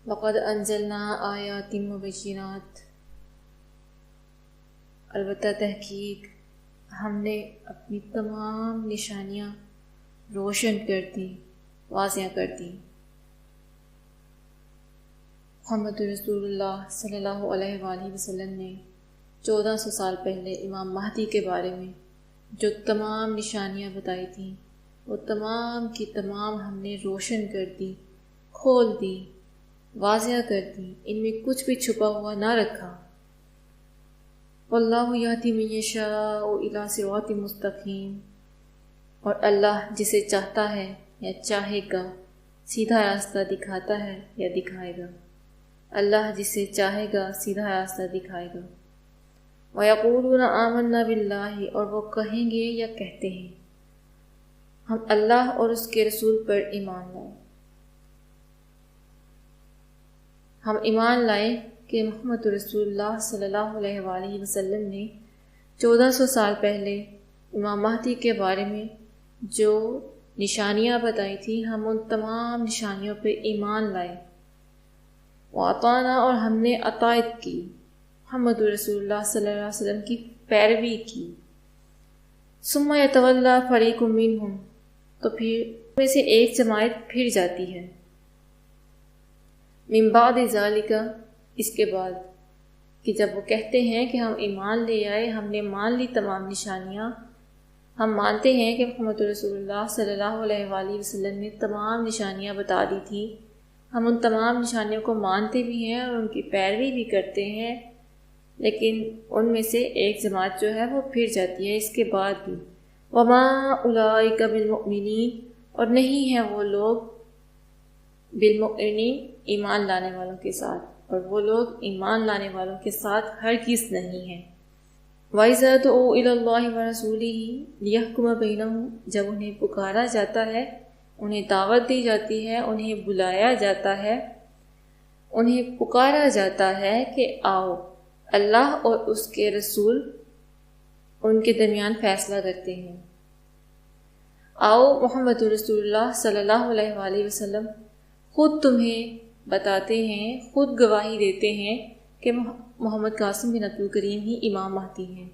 لقد انزلنا آیات مبینات، البتہ تحقیق ہم نے اپنی تمام نشانیاں روشن کر دی، واضح کر دی۔ محمد رسول اللہ صلی اللہ علیہ وآلہ وسلم نے 1400 سال پہلے امام مہدی کے بارے میں جو تمام نشانیاں بتائی تھیں وہ تمام کی تمام ہم نے روشن کر دی، کھول دی، واضح کر دی، ان میں کچھ بھی چھپا ہوا نہ رکھا۔ واللہ یہدی من یشاء الی صراط مستقیم، اور اللہ جسے چاہتا ہے یا چاہے گا سیدھا راستہ دکھاتا ہے یا دکھائے گا۔ اللہ جسے چاہے گا سیدھا راستہ دکھائے گا۔ وَيَقُولُونَ آمَنَّا بِاللَّهِ، اور وہ کہیں گے یا کہتے ہیں ہم اللہ اور اس کے رسول پر ایمان لائیں۔ ہم ایمان لائیں کہ محمد رسول اللہ صلی اللہ علیہ وآلہ وسلم نے 1400 سال پہلے امام مہدی کے بارے میں جو نشانیاں بتائی تھیں ہم ان تمام نشانیوں پہ ایمان لائے۔ وَأَطَعْنَا، اور ہم نے اطاعت کی، محمد رسول اللہ صلی اللہ علیہ وسلم کی پیروی کی۔ ثُمَّ يَتَوَلَّىٰ فَرِيقٌ مِّنْهُمْ، تو پھر میں سے ایک جماعت پھر جاتی ہے۔ من بعد ذالک، اس کے بعد کہ جب وہ کہتے ہیں کہ ہم ایمان لے آئے، ہم نے مان لی تمام نشانیاں، ہم مانتے ہیں کہ محمد رسول اللہ صلی اللہ علیہ وآلہ وسلم نے تمام نشانیاں بتا دی تھی، ہم ان تمام نشانیوں کو مانتے بھی ہیں اور ان کی پیروی بھی کرتے ہیں، لیکن ان میں سے ایک جماعت جو ہے وہ پھر جاتی ہے اس کے بعد بھی۔ وما اولئک بالمؤمنین، اور نہیں ہیں وہ لوگ بالمؤمنین ایمان لانے والوں کے ساتھ، اور وہ لوگ ایمان لانے والوں کے ساتھ ہرگز نہیں ہیں۔ وَإِذَا دُعُوا إِلَى اللَّهِ وَرَسُولِهِ لِيَحْكُمَ بَيْنَهُمْ، جب انہیں پکارا جاتا ہے، انہیں دعوت دی جاتی ہے، انہیں بلایا جاتا ہے، انہیں پکارا جاتا ہے کہ آؤ اللہ اور اس کے رسول ان کے درمیان فیصلہ کرتے ہیں۔ آؤ محمد رسول اللہ صلی اللہ علیہ وآلہ وسلم خود تمہیں بتاتے ہیں، خود گواہی دیتے ہیں کہ محمد قاسم بن عبد الکریم ہی امام مہدی ہیں۔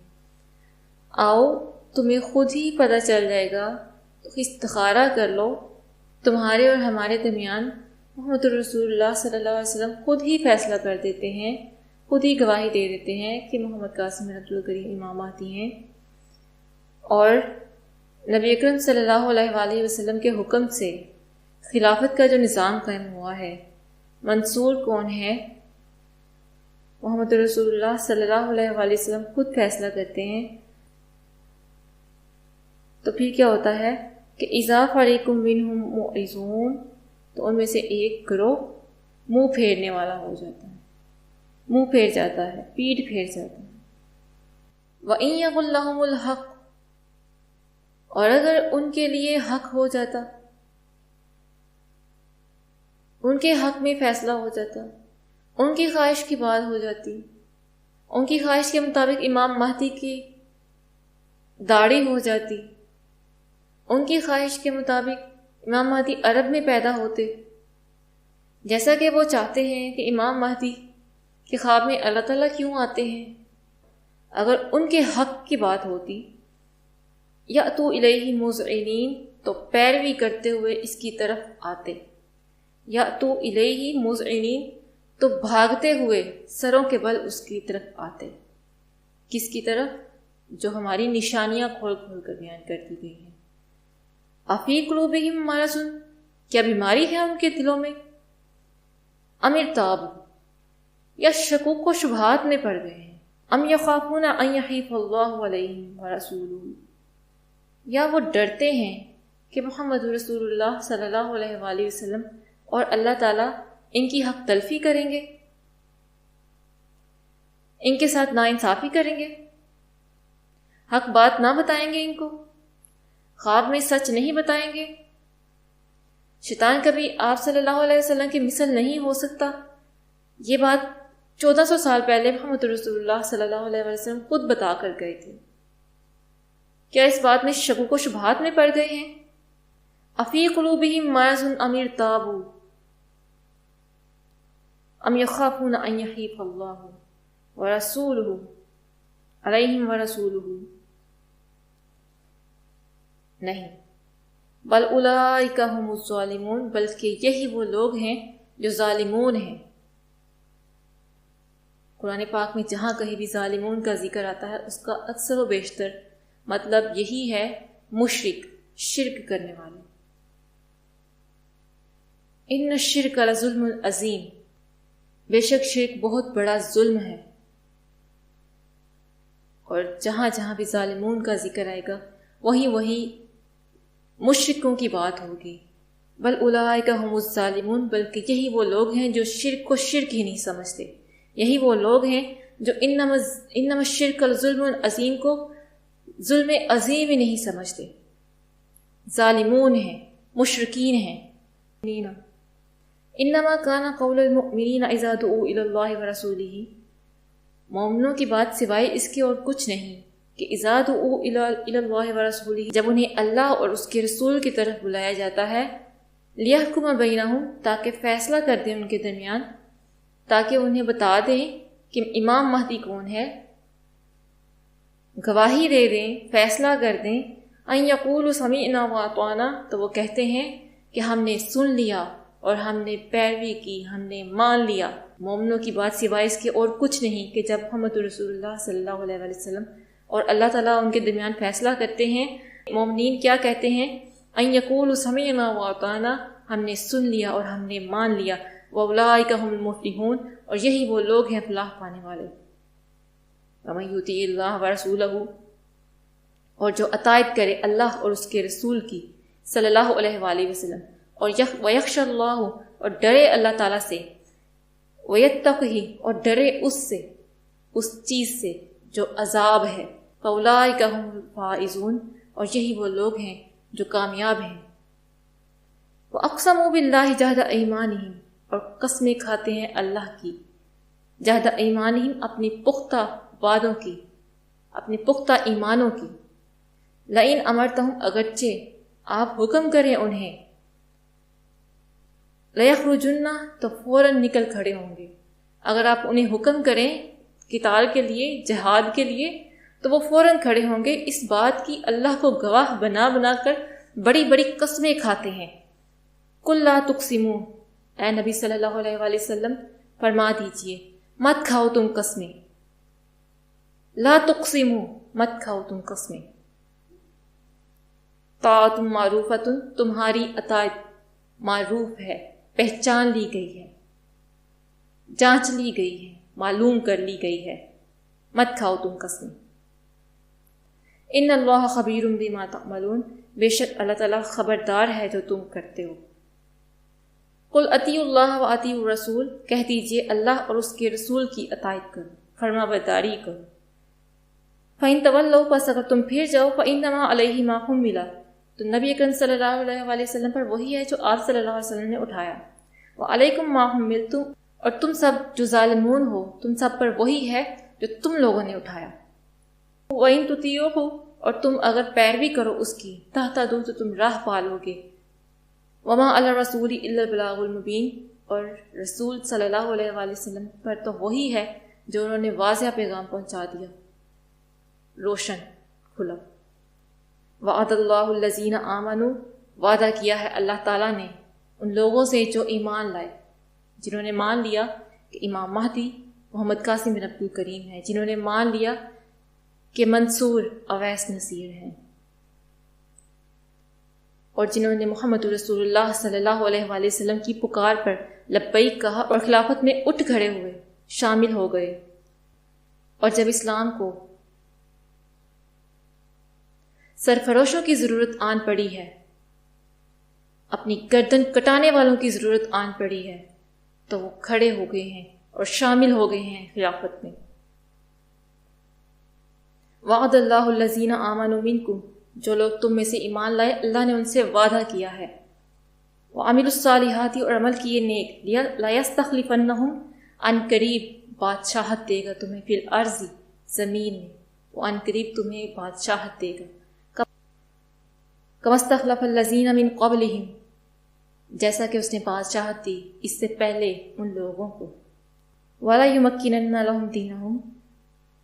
آؤ تمہیں خود ہی پتہ چل جائے گا، تو استخارہ کر لو، تمہارے اور ہمارے درمیان محمد رسول اللہ صلی اللہ علیہ وسلم خود ہی فیصلہ کر دیتے ہیں، خود ہی گواہی دے دیتے ہیں کہ محمد قاسم بن عبد الکریم امام مہدی ہیں۔ اور نبی اکرم صلی اللہ علیہ وآلہ وسلم کے حکم سے خلافت کا جو نظام قائم ہوا ہے، منصور کون ہے؟ محمد رسول اللہ صلی اللہ علیہ وآلہ وسلم خود فیصلہ کرتے ہیں۔ تو پھر کیا ہوتا ہے کہ اذا فریق منہم معرضون، تو ان میں سے ایک گروہ منہ پھیرنے والا ہو جاتا ہے، منہ پھیر جاتا ہے، پیٹھ پھیر جاتا ہے۔ وَإِن يَكُن لَّهُمُ الْحَقُّ، اور اگر ان کے لیے حق ہو جاتا، ان کے حق میں فیصلہ ہو جاتا، ان کی خواہش کی بات ہو جاتی، ان کی خواہش کے مطابق امام مہدی کی داڑھی ہو جاتی، ان کی خواہش کے مطابق امام مہدی عرب میں پیدا ہوتے، جیسا کہ وہ چاہتے ہیں کہ امام مہدی کے خواب میں اللہ تعالیٰ کیوں آتے ہیں، اگر ان کے حق کی بات ہوتی، یأتو الیہ مذعنین، تو پیروی کرتے ہوئے اس کی طرف آتے، یأتو الیہ مذعنین، تو بھاگتے ہوئے سروں کے بل اس کی طرف آتے۔ کس کی طرف؟ جو ہماری نشانیاں کھول کھول کر بیان کر دی گئی ہیں۔ افی قلوبہم مرض، کیا بیماری ہے ان کے دلوں میں؟ ام ارتابوا، یا شکوک و شبہات میں پڑ گئے ہیں؟ ام یخافون ان یحیف اللہ علیہم ورسولہ، یا وہ ڈرتے ہیں کہ محمد رسول اللہ صلی اللہ علیہ وآلہ وسلم اور اللہ تعالیٰ ان کی حق تلفی کریں گے، ان کے ساتھ ناانصافی کریں گے، حق بات نہ بتائیں گے، ان کو خواب میں سچ نہیں بتائیں گے۔ شیطان کبھی آپ صلی اللہ علیہ وسلم کی مثل نہیں ہو سکتا، یہ بات 1400 سال پہلے محمد رسول اللہ صلی اللہ علیہ وسلم خود بتا کر گئے تھے۔ کیا اس بات میں شکوک و شبہات میں پڑ گئے ہیں؟ افی قلوبہم مرض ام ارتابوا، ام یخافون ان یحیف اللہ ورسولہ علیہم ورسولہ، نہیں، بل اولئک هم الظالمون، بلکہ یہی وہ لوگ ہیں جو ظالمون ہیں۔ قرآن پاک میں جہاں کہیں بھی ظالمون کا ذکر آتا ہے اس کا اکثر و بیشتر مطلب یہی ہے مشرک، شرک کرنے والے۔ ان الشرک لظلم عظیم، بے شک شرک بہت بڑا ظلم ہے۔ اور جہاں جہاں بھی ظالمون کا ذکر آئے گا وہی مشرکوں کی بات ہوگی۔ بل اولئک هم الظالمون، بلکہ یہی وہ لوگ ہیں جو شرک کو شرک ہی نہیں سمجھتے، یہی وہ لوگ ہیں جو انما الشرک الظلم عظیم کو ظلم عظیم ہی نہیں سمجھتے، ظالمون ہیں، مشرکین ہیں۔ انما کان قول المؤمنین اذا دعوا الی اللہ ورسولہ، مومنوں کی بات سوائے اس کے اور کچھ نہیں کہ اذا دعوا الی اللہ ورسولہ، جب انہیں اللہ اور اس کے رسول کی طرف بلایا جاتا ہے، لیحکم بینہم، تاکہ فیصلہ کر دیں ان کے درمیان، تاکہ انہیں بتا دیں کہ امام مہدی کون ہے، گواہی دے دیں، فیصلہ کر دیں۔ ان یقولوا سمعنا واطعنا، تو وہ کہتے ہیں کہ ہم نے سن لیا اور ہم نے پیروی کی، ہم نے مان لیا۔ مومنوں کی بات سوائے اس کے اور کچھ نہیں کہ جب محمد رسول اللہ صلی اللہ علیہ وسلم اور اللہ تعالیٰ ان کے درمیان فیصلہ کرتے ہیں، مومنین کیا کہتے ہیں؟ ان یقولوا سمعنا واطعنا، ہم نے سن لیا اور ہم نے مان لیا۔ واولئک هم المفلحون، اور یہی وہ لوگ ہیں فلاح پانے والے۔ ومن یطع اللہ ورسولہ، اور جو اطاعت کرے اللہ اور اس کے رسول کی صلی اللہ علیہ وآلہ وسلم، اور ویخشى اللہ، اور ڈرے اللہ تعالیٰ سے، ویتقہ، اور ڈرے اس سے، اس چیز سے جو عذاب ہے، فاولئک هم الفائزون، اور یہی وہ لوگ ہیں جو کامیاب ہیں۔ وَأَقْسَمُوا بِاللَّهِ جَهْدَ أَيْمَانِهِمْ، اور قسمیں کھاتے ہیں اللہ کی، جہد ایمانہم، اپنی پختہ وعدوں کی، اپنے پختہ ایمانوں کی۔ لئن امرتہم، اگرچہ آپ حکم کریں انہیں، لیخرجن، تو فوراً نکل کھڑے ہوں گے۔ اگر آپ انہیں حکم کریں قتال کے لیے، جہاد کے لیے، تو وہ فوراً کھڑے ہوں گے۔ اس بات کی اللہ کو گواہ بنا بنا کر بڑی بڑی قسمیں کھاتے ہیں۔ قل لا تقسموا، اے نبی صلی اللہ علیہ وآلہ وسلم فرما دیجئے مت کھاؤ تم قسمیں، لا تقسموا، مت کھاؤ تم قسمیں۔ طاعت معروفۃ، تمہاری اطاعت معروف ہے، پہچان لی گئی ہے، جانچ لی گئی ہے، معلوم کر لی گئی ہے، مت کھاؤ تم قسمیں۔ ان اللہ خبیر بما تعملون، بے شک اللہ تعالیٰ خبردار ہے جو تم کرتے ہو۔ قل اطیعوا اللہ واطیعوا الرسول، کہہ دیجئے اللہ اور اس کے رسول کی اطاعت کرو، فرما برداری کرو۔ فإن تولوا، پس اگر تم پھر جاؤ، فإنما علیہ ما حمل، تو نبی اکرم صلی اللہ علیہ وآلہ وسلم پر وہی ہے جو آپ صلی اللہ علیہ وسلم نے اٹھایا۔ وعلیکم ما حملتم، اور تم سب جو ظالمون ہو تم سب پر وہی ہے جو تم لوگوں نے اٹھایا۔ وإن تطیعوہ، اور تم اگر پیروی کرو اس کی، تہتدوا، تو تم راہ پالو گے۔ وما علی الرسول الا البلاغ المبین، اور رسول صلی اللہ علیہ وآلہ وسلم پر تو وہی ہے جو انہوں نے واضح پیغام پہنچا دیا، روشن کھلا۔ وعد اللہ الذین آمنوا، وعدہ کیا ہے اللہ تعالیٰ نے ان لوگوں سے جو ایمان لائے، جنہوں نے مان لیا کہ امام مہدی محمد قاسم بن عبد الکریم ہے، جنہوں نے مان لیا کہ منصور اویس نصیر ہیں، اور جنہوں نے محمد رسول اللہ صلی اللہ علیہ وآلہ وسلم کی پکار پر لبیک کہا اور خلافت میں اٹھ کھڑے ہوئے، شامل ہو گئے۔ اور جب اسلام کو سرفروشوں کی ضرورت آن پڑی ہے، اپنی گردن کٹانے والوں کی ضرورت آن پڑی ہے، تو وہ کھڑے ہو گئے ہیں اور شامل ہو گئے ہیں خلافت میں۔ وعد اللہ الذین آمنوا منکم، جو لوگ تم میں سے ایمان لائے اللہ نے ان سے وعدہ کیا ہے۔ وعملوا الصالحات، اور عمل کیے نیک، لیستخلفنہم، ان قریب بادشاہت دے گا تمہیں، فی الارض، زمین میں، وہ ان قریب تمہیں بادشاہت دے گا، کما استخلف الذین من قبلہم، جیسا کہ اس نے بادشاہت دی اس سے پہلے ان لوگوں کو۔ وَلَا يُمَكِّنَنَّ لَهُمْ دِينَهُمْ،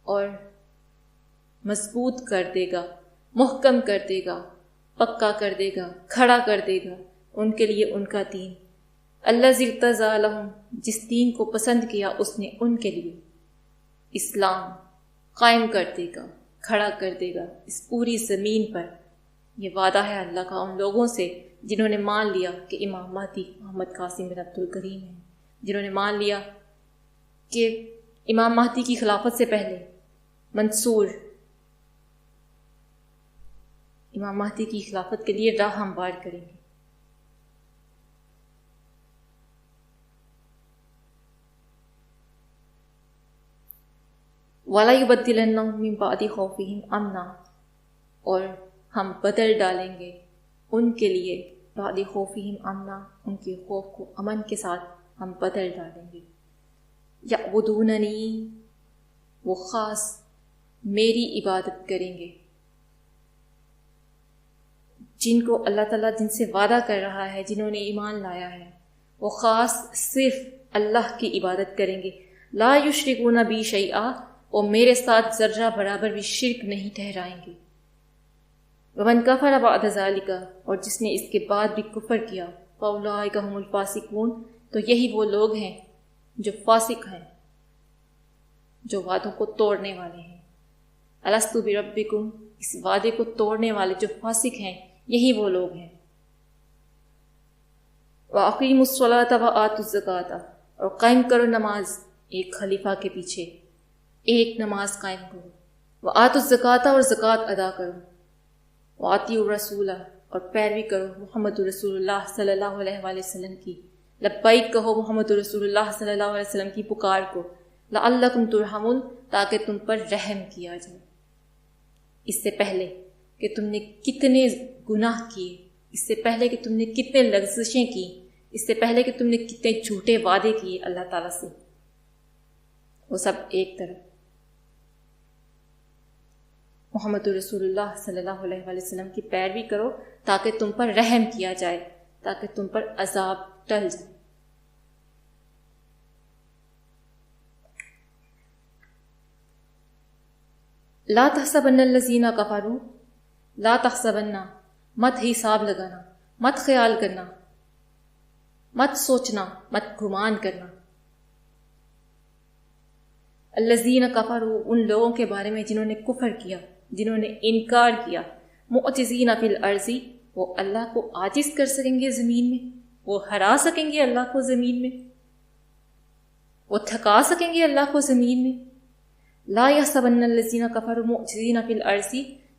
اور مضبوط کر دے گا، محکم کر دے گا، پکا کر دے گا، کھڑا کر دے گا ان کے لیے ان کا دین، الَّذِي ارْتَضَىٰ لَهُمْ، جس دین کو پسند کیا اس نے ان کے لیے، اسلام قائم کر دے گا، کھڑا کر دے گا اس پوری زمین پر۔ یہ وعدہ ہے اللہ کا ان لوگوں سے جنہوں نے مان لیا کہ امام مہدی محمد قاسم بن عبد الکریم ہیں، جنہوں نے مان لیا کہ امام مہدی کی خلافت سے پہلے منصور امام مہدی کی خلافت کے لیے راہ ہموار کریں گے۔ وَلَا يُبَدِّلَنَّهُم مِّن بَعْدِ خَوْفِهِمْ أَمْنًا، اور ہم بدل ڈالیں گے ان کے لیے بعد خوفہم امنا، ان کے خوف کو امن کے ساتھ ہم بدل ڈالیں گے۔ یعبدوننی، وہ خاص میری عبادت کریں گے، جن کو اللہ تعالیٰ جن سے وعدہ کر رہا ہے، جنہوں نے ایمان لایا ہے، وہ خاص صرف اللہ کی عبادت کریں گے۔ لا یشرکون بی شیئا، وہ میرے ساتھ ذرہ برابر بھی شرک نہیں ٹھہرائیں گے۔ ومن کفر بعد ذلک، اور جس نے اس کے بعد بھی کفر کیا، فاولئک هم الفاسقون، تو یہی وہ لوگ ہیں جو فاسق ہیں، جو وعدوں کو توڑنے والے ہیں۔ الست بربکم، اس وعدے کو توڑنے والے جو فاسق ہیں یہی وہ لوگ ہیں۔ وَأَقِیمُوا الصَّلَاةَ وَآتُوا الزَّکَاةَ، اور قائم کرو نماز ایک خلیفہ کے پیچھے، ایک نماز قائم کرو۔ وَآتُوا الزَّکَاةَ، اور زکوٰۃ ادا کرو۔ وَأَطِیعُوا الرَّسُولَ، اور پیروی کرو محمد رسول اللہ صلی اللہ علیہ وآلہ وسلم کی۔ لبیک کہو محمد رسول اللہ صلی اللہ علیہ وسلم کی پکار کو۔ لعلکم ترحمون، تاکہ تم پر رحم کیا جائے۔ اس سے پہلے کہ تم نے کتنے گناہ کیے، اس سے پہلے کہ تم نے کتنے لغزشیں کی، اس سے پہلے کہ تم نے کتنے جھوٹے وعدے کیے اللہ تعالیٰ سے، وہ سب ایک طرف۔ محمد رسول اللہ صلی اللہ علیہ وآلہ وسلم کی پیروی کرو تاکہ تم پر رحم کیا جائے، تاکہ تم پر عذاب ٹل جائے۔ لا تحسبن الذین کفروا، لا تحسبن، مت حساب لگانا، مت خیال کرنا، مت سوچنا، مت گمان کرنا، الذین کفروا، ان لوگوں کے بارے میں جنہوں نے کفر کیا، جنہوں نے انکار کیا، معجزین فی الارض، وہ اللہ کو عاجز کر سکیں گے زمین میں، وہ ہرا سکیں گے اللہ کو زمین میں، وہ تھکا سکیں گے اللہ کو زمین میں۔ لا یحسبن الذین کفروا معجزین فی الارض،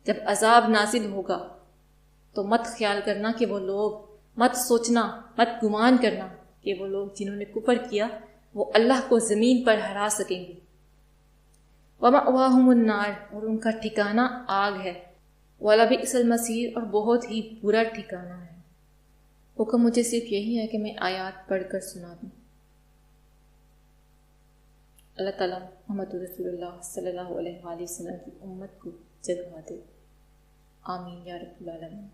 جب عذاب نازل ہوگا تو مت خیال کرنا کہ وہ لوگ، مت سوچنا، مت گمان کرنا کہ وہ لوگ جنہوں نے کفر کیا وہ اللہ کو زمین پر ہرا سکیں گے۔ وَمَأْوَاهُمُ النَّارُ، اور ان کا ٹھکانہ آگ ہے۔ وَلَبِئْسَ الْمَصِيرُ، اور بہت ہی برا ٹھکانہ ہے۔ حکم مجھے صرف یہی ہے کہ میں آیات پڑھ کر سنا دوں۔ اللہ تعالیٰ محمد رسول اللہ صلی اللہ علیہ وآلہ وسلم کی امت کو جگا دے، آمین یا رب العالمین۔